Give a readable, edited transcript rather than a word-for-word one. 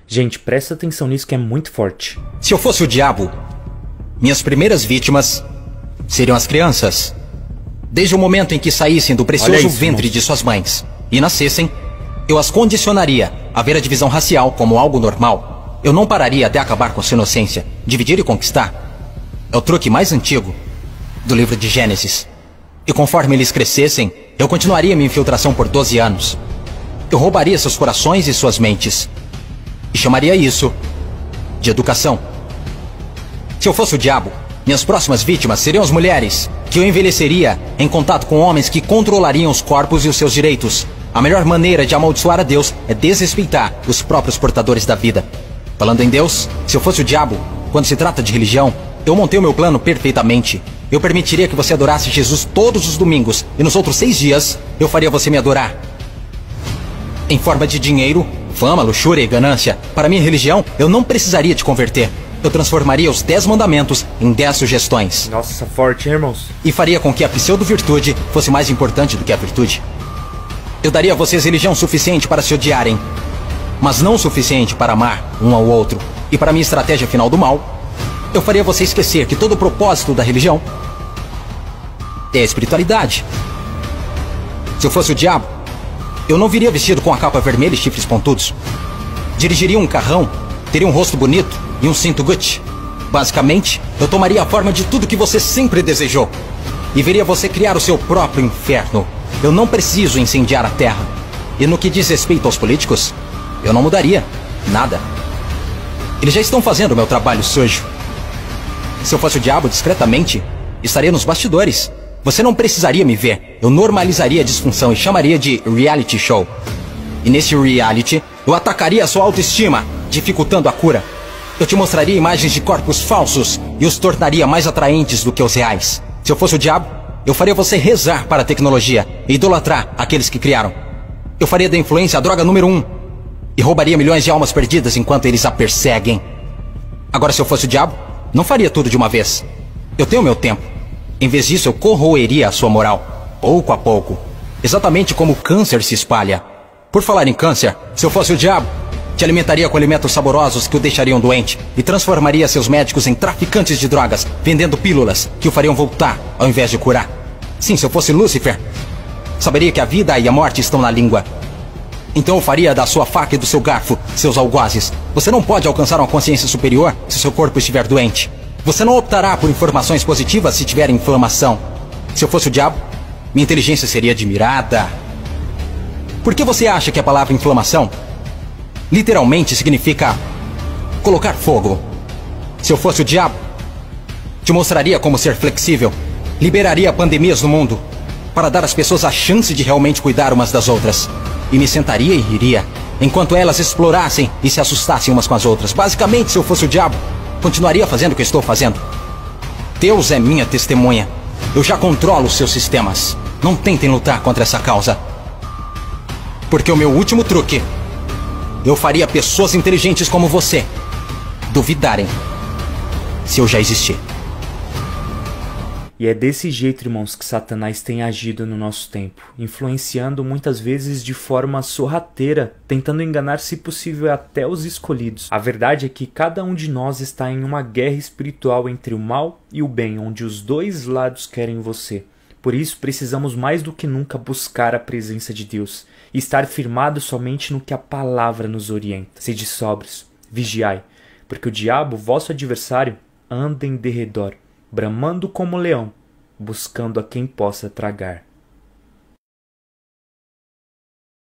Gente, presta atenção nisso que é muito forte. Se eu fosse o diabo, minhas primeiras vítimas seriam as crianças. Desde o momento em que saíssem do precioso ventre de suas mães e nascessem, eu as condicionaria a ver a divisão racial como algo normal. Eu não pararia até acabar com sua inocência. Dividir e conquistar é o truque mais antigo do livro de Gênesis. E conforme eles crescessem, eu continuaria minha infiltração por 12 anos. Eu roubaria seus corações e suas mentes e chamaria isso de educação. Se eu fosse o diabo, minhas próximas vítimas seriam as mulheres, que eu envelheceria em contato com homens que controlariam os corpos e os seus direitos. A melhor maneira de amaldiçoar a Deus é desrespeitar os próprios portadores da vida. Falando em Deus, se eu fosse o diabo, quando se trata de religião, eu montei o meu plano perfeitamente. Eu permitiria que você adorasse Jesus todos os domingos, e nos outros 6 dias, eu faria você me adorar. Em forma de dinheiro, fama, luxúria e ganância. Para minha religião, eu não precisaria te converter. Eu transformaria os 10 mandamentos em 10 sugestões. Nossa, forte, hein, irmãos? E faria com que a pseudo-virtude fosse mais importante do que a virtude. Eu daria a vocês religião suficiente para se odiarem, mas não o suficiente para amar um ao outro. E para minha estratégia final do mal, eu faria você esquecer que todo o propósito da religião é a espiritualidade. Se eu fosse o diabo, eu não viria vestido com a capa vermelha e chifres pontudos. Dirigiria um carrão, teria um rosto bonito e um cinto Gucci. Basicamente, eu tomaria a forma de tudo que você sempre desejou e veria você criar o seu próprio inferno. Eu não preciso incendiar a terra. E no que diz respeito aos políticos, eu não mudaria nada. Eles já estão fazendo o meu trabalho sujo. Se eu fosse o diabo, discretamente, estaria nos bastidores. Você não precisaria me ver. Eu normalizaria a disfunção e chamaria de reality show. E nesse reality, eu atacaria a sua autoestima, dificultando a cura. Eu te mostraria imagens de corpos falsos e os tornaria mais atraentes do que os reais. Se eu fosse o diabo, eu faria você rezar para a tecnologia e idolatrar aqueles que criaram. Eu faria da influência a droga número 1 e roubaria milhões de almas perdidas enquanto eles a perseguem. Agora, se eu fosse o diabo, não faria tudo de uma vez. Eu tenho meu tempo. Em vez disso, eu corroeria a sua moral, pouco a pouco. Exatamente como o câncer se espalha. Por falar em câncer, se eu fosse o diabo, te alimentaria com alimentos saborosos que o deixariam doente e transformaria seus médicos em traficantes de drogas, vendendo pílulas que o fariam voltar ao invés de curar. Sim, se eu fosse Lúcifer, saberia que a vida e a morte estão na língua. Então eu faria da sua faca e do seu garfo seus algozes. Você não pode alcançar uma consciência superior se seu corpo estiver doente. Você não optará por informações positivas se tiver inflamação. Se eu fosse o diabo, minha inteligência seria admirada. Por que você acha que a palavra inflamação literalmente significa colocar fogo? Se eu fosse o diabo, te mostraria como ser flexível. Liberaria pandemias no mundo para dar às pessoas a chance de realmente cuidar umas das outras. E me sentaria e riria, enquanto elas explorassem e se assustassem umas com as outras. Basicamente, se eu fosse o diabo, continuaria fazendo o que estou fazendo. Deus é minha testemunha. Eu já controlo os seus sistemas. Não tentem lutar contra essa causa. Porque o meu último truque, eu faria pessoas inteligentes como você duvidarem se eu já existir. E é desse jeito, irmãos, que Satanás tem agido no nosso tempo, influenciando muitas vezes de forma sorrateira, tentando enganar, se possível, até os escolhidos. A verdade é que cada um de nós está em uma guerra espiritual entre o mal e o bem, onde os dois lados querem você. Por isso, precisamos mais do que nunca buscar a presença de Deus e estar firmados somente no que a palavra nos orienta. Sede sóbrios, vigiai, porque o diabo, vosso adversário, anda em derredor, bramando como leão, buscando a quem possa tragar.